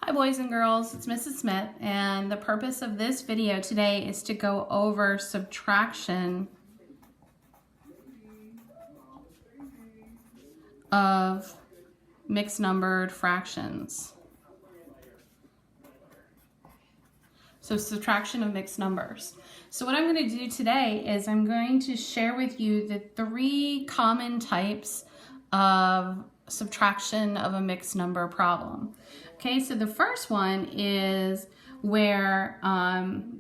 Hi boys and girls, it's Mrs. Smith, and the purpose of this video today is to go over subtraction of mixed numbered fractions. So subtraction of mixed numbers. So what I'm going to do today is I'm going to share with you the 3 common types of subtraction of a mixed number problem. Okay, so the first one is where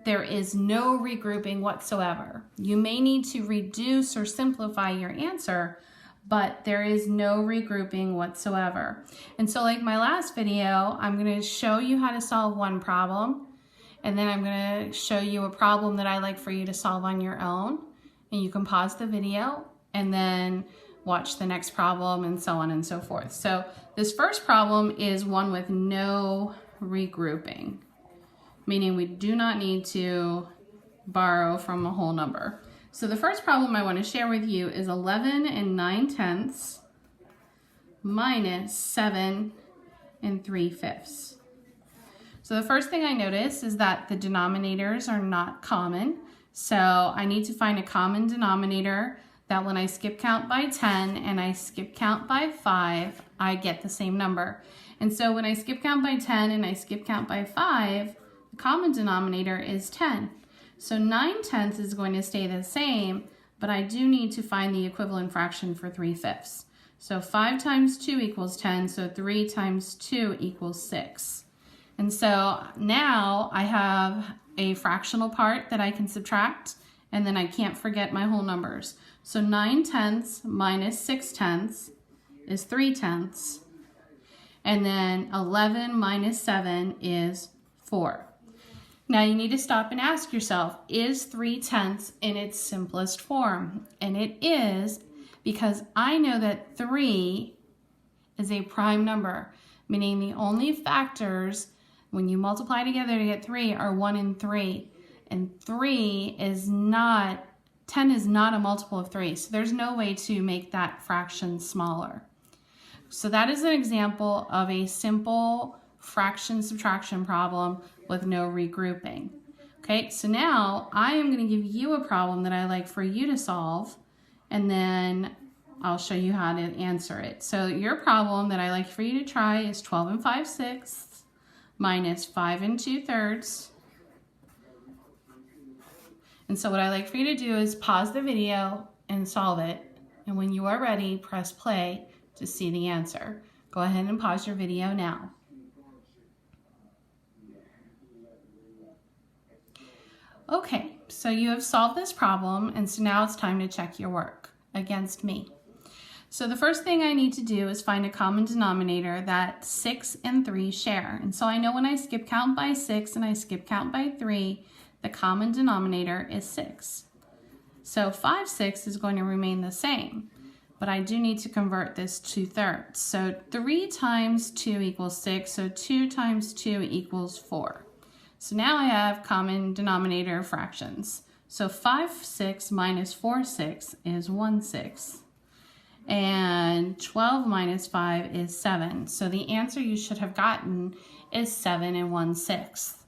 there is no regrouping whatsoever. You may need to reduce or simplify your answer, but there is no regrouping whatsoever. And so like my last video, I'm going to show you how to solve one problem, and then I'm going to show you a problem that I like for you to solve on your own. And you can pause the video and then watch the next problem and so on and so forth. So this first problem is one with no regrouping, meaning we do not need to borrow from a whole number. So the first problem I want to share with you is 11 9/10 minus 7 3/5. So the first thing I notice is that the denominators are not common. So I need to find a common denominator that when I skip count by 10 and I skip count by 5, I get the same number. And so when I skip count by 10 and I skip count by 5, the common denominator is 10. So 9/10 is going to stay the same, but I do need to find the equivalent fraction for 3/5. So 5 times 2 equals 10, so 3 times 2 equals 6. And so now I have a fractional part that I can subtract, and then I can't forget my whole numbers. So 9/10 minus 6/10 is 3/10. And then 11 minus 7 is 4. Now you need to stop and ask yourself, is 3/10 in its simplest form? And it is, because I know that 3 is a prime number, meaning the only factors when you multiply together to get 3 are 1 and 3. And 10 is not a multiple of 3, so there's no way to make that fraction smaller. So that is an example of a simple fraction subtraction problem with no regrouping. Okay, so now I am going to give you a problem that I like for you to solve, and then I'll show you how to answer it. So your problem that I like for you to try is 12 5/6 minus 5 2/3. And so what I like for you to do is pause the video and solve it. And when you are ready, press play to see the answer. Go ahead and pause your video now. Okay, so you have solved this problem, and so now it's time to check your work against me. So the first thing I need to do is find a common denominator that 6 and 3 share. And so I know when I skip count by 6 and I skip count by 3, the common denominator is 6. So 5/6 is going to remain the same, but I do need to convert this to thirds. So 3 times 2 equals 6, so 2 times 2 equals 4. So now I have common denominator fractions. So 5/6 minus 4/6 is 1/6. And 12 minus 5 is 7. So the answer you should have gotten is 7 1/6.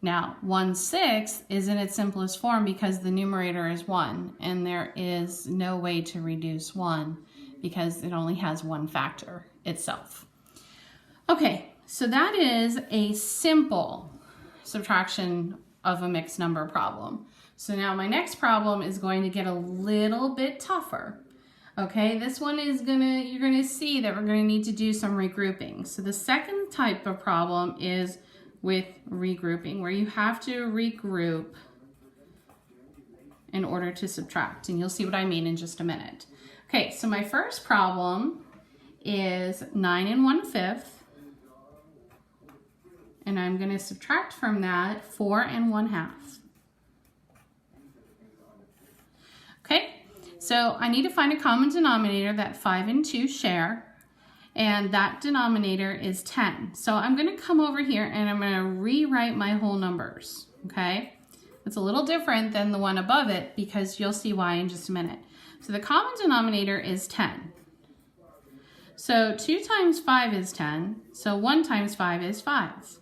Now, 1/6 is in its simplest form because the numerator is 1, and there is no way to reduce 1 because it only has one factor itself. Okay, so that is a simple subtraction of a mixed number problem. So now my next problem is going to get a little bit tougher. Okay, this one is you're gonna see that we're gonna need to do some regrouping. So the second type of problem is with regrouping, where you have to regroup in order to subtract, and you'll see what I mean in just a minute. Okay, so my first problem is 9 1/5, and I'm gonna subtract from that 4 1/2. Okay, so I need to find a common denominator that 5 and 2 share, and that denominator is 10. So I'm going to come over here and I'm going to rewrite my whole numbers, okay? It's a little different than the one above it because you'll see why in just a minute. So the common denominator is 10. So 2 times 5 is 10. So 1 times 5 is 5.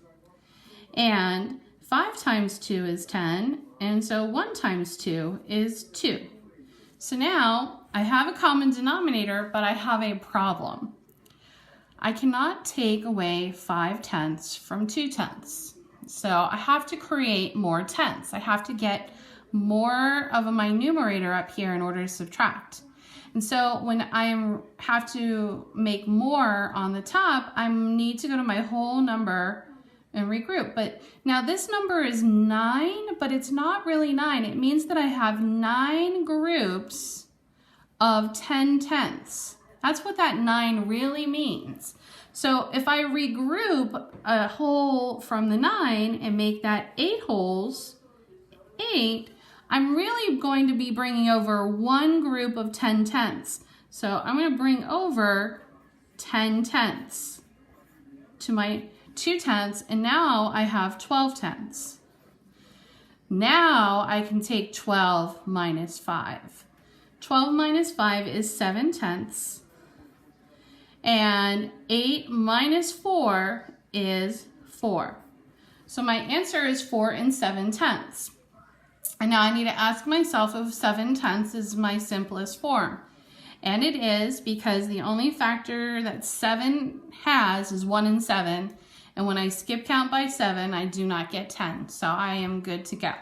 And 5 times 2 is 10. And so 1 times 2 is 2. So now I have a common denominator, but I have a problem. I cannot take away 5/10 from 2/10. So I have to create more tenths. I have to get more of my numerator up here in order to subtract. And so when I have to make more on the top, I need to go to my whole number and regroup. But now this number is 9, but it's not really 9. It means that I have 9 groups of 10/10. That's what that 9 really means. So if I regroup a whole from the 9 and make that 8 wholes, 8, I'm really going to be bringing over one group of 10/10. So I'm going to bring over 10/10 to my 2/10, and now I have 12/10. Now I can take 12 minus 5. 12 minus 5 is 7/10. And 8 minus 4 is 4. So my answer is 4 7/10. And now I need to ask myself if 7/10 is my simplest form. And it is, because the only factor that 7 has is 1 and 7. And when I skip count by 7, I do not get 10. So I am good to go.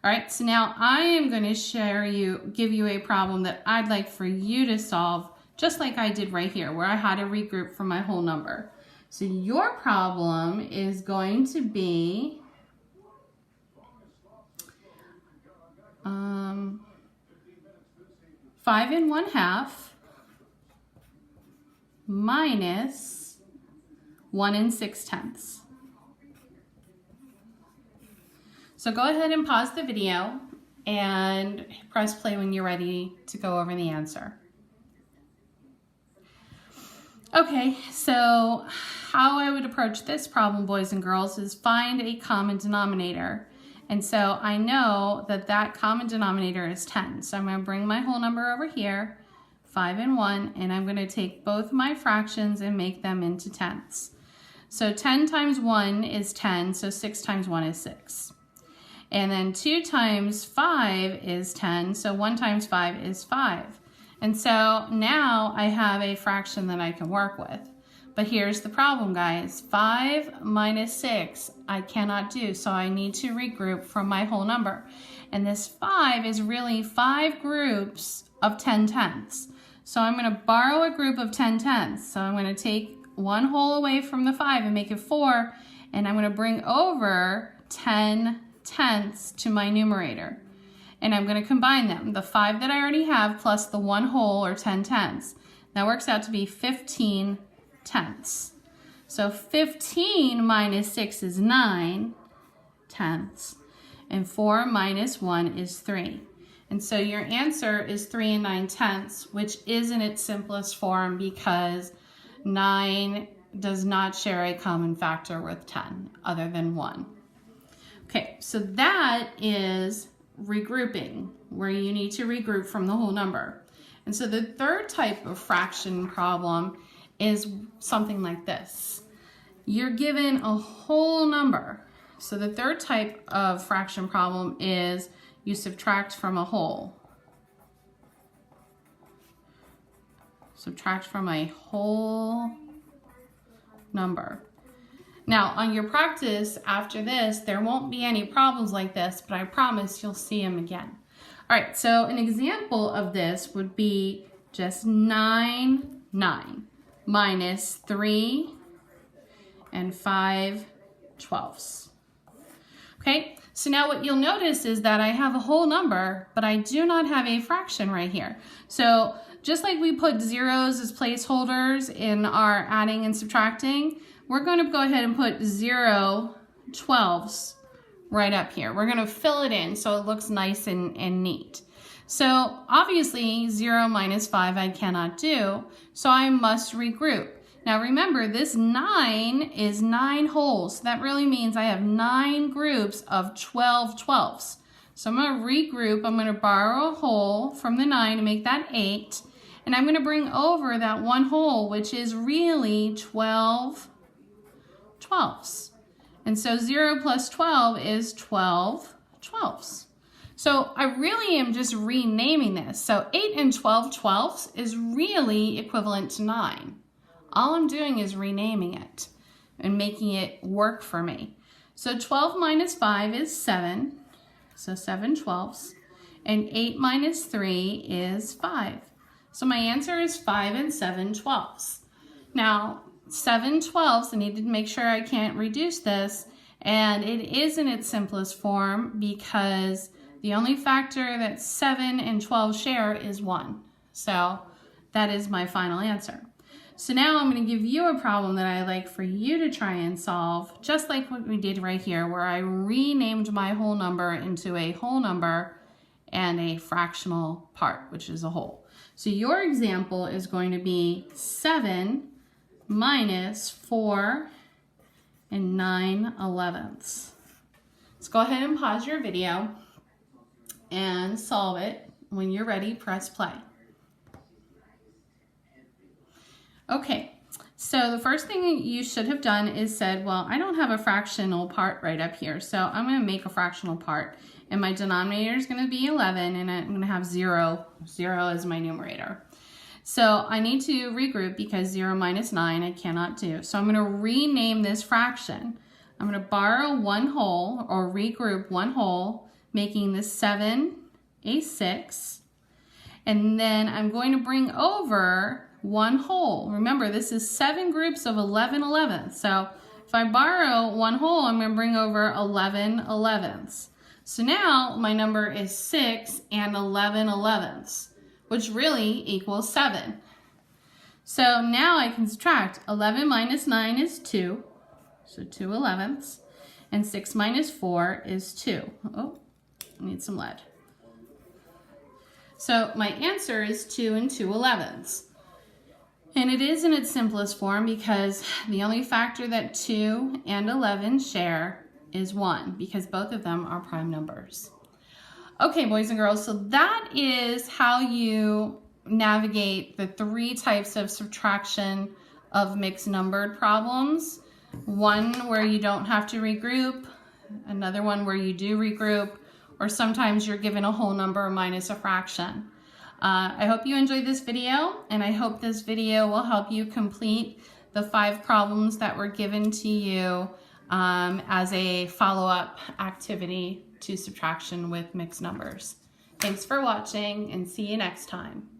All right, so now I am going to give you a problem that I'd like for you to solve, just like I did right here, where I had to regroup from my whole number. So your problem is going to be 5 1/2 minus 1 6/10. So go ahead and pause the video and press play when you're ready to go over the answer. Okay, so how I would approach this problem, boys and girls, is find a common denominator. And so I know that that common denominator is 10. So I'm going to bring my whole number over here, 5 and 1, and I'm going to take both my fractions and make them into tenths. So 10 times 1 is 10, so 6 times 1 is 6. And then 2 times 5 is 10, so 1 times 5 is 5. And so now I have a fraction that I can work with. But here's the problem, guys. 5 minus 6 I cannot do, so I need to regroup from my whole number. And this 5 is really 5 groups of 10/10. So I'm going to borrow a group of 10/10. So I'm going to take one whole away from the 5 and make it 4, and I'm going to bring over 10/10 to my numerator. And I'm going to combine them, the 5 that I already have plus the 1 whole, or 10/10. That works out to be 15/10. So 15 minus 6 is 9/10, and 4 minus 1 is 3. And so your answer is 3 9/10, which is in its simplest form because 9 does not share a common factor with 10 other than 1. Okay, so that is regrouping, where you need to regroup from the whole number. And so the third type of fraction problem is something like this. You're given a whole number. So the third type of fraction problem is you subtract from a whole. Subtract from a whole number. Now, on your practice after this, there won't be any problems like this, but I promise you'll see them again. All right, so an example of this would be just 9 minus 3 5/12. Okay, so now what you'll notice is that I have a whole number, but I do not have a fraction right here. So just like we put zeros as placeholders in our adding and subtracting, we're going to go ahead and put 0/12 right up here. We're going to fill it in so it looks nice and neat. So obviously 0 minus 5 I cannot do, so I must regroup. Now remember, this 9 is 9 wholes. That really means I have 9 groups of 12/12. So I'm going to regroup. I'm going to borrow a whole from the 9 to make that 8. And I'm going to bring over that 1 whole, which is really 12 twelfths. And so 0 plus 12 is 12 twelfths. So I really am just renaming this. So 8 and 12 twelfths is really equivalent to 9. All I'm doing is renaming it and making it work for me. So 12 minus 5 is 7, so 7 twelfths. And 8 minus 3 is 5. So my answer is 5 and 7 twelfths. Now, 7 twelfths, I need to make sure I can't reduce this, and it is in its simplest form because the only factor that 7 and 12 share is 1. So that is my final answer. So now I'm going to give you a problem that I'd like for you to try and solve, just like what we did right here, where I renamed my whole number into a whole number and a fractional part, which is a whole. So your example is going to be 7 minus 4 and 9/11. Let's go ahead and pause your video and solve it. When you're ready, press play. Okay, so the first thing you should have done is said, well, I don't have a fractional part right up here, so I'm going to make a fractional part. And my denominator is going to be 11, and I'm going to have 0 as my numerator. So I need to regroup because 0 minus 9 I cannot do. So I'm going to rename this fraction. I'm going to borrow 1 whole, or regroup 1 whole, making this 7 a 6. And then I'm going to bring over 1 whole. Remember, this is 7 groups of 11 11ths. So if I borrow 1 whole, I'm going to bring over 11 11ths. So now my number is 6 and 11 11ths, which really equals 7. So now I can subtract. 11 minus 9 is 2, so 2 11ths, and 6 minus 4 is 2. Oh, I need some lead. So my answer is 2 and 2 11ths. And it is in its simplest form because the only factor that 2 and 11 share is 1, because both of them are prime numbers. Okay, boys and girls, so that is how you navigate the 3 types of subtraction of mixed numbered problems. One where you don't have to regroup, another one where you do regroup, or sometimes you're given a whole number minus a fraction. I hope you enjoyed this video, and I hope this video will help you complete the 5 problems that were given to you as a follow-up activity to subtraction with mixed numbers. Thanks for watching, and see you next time.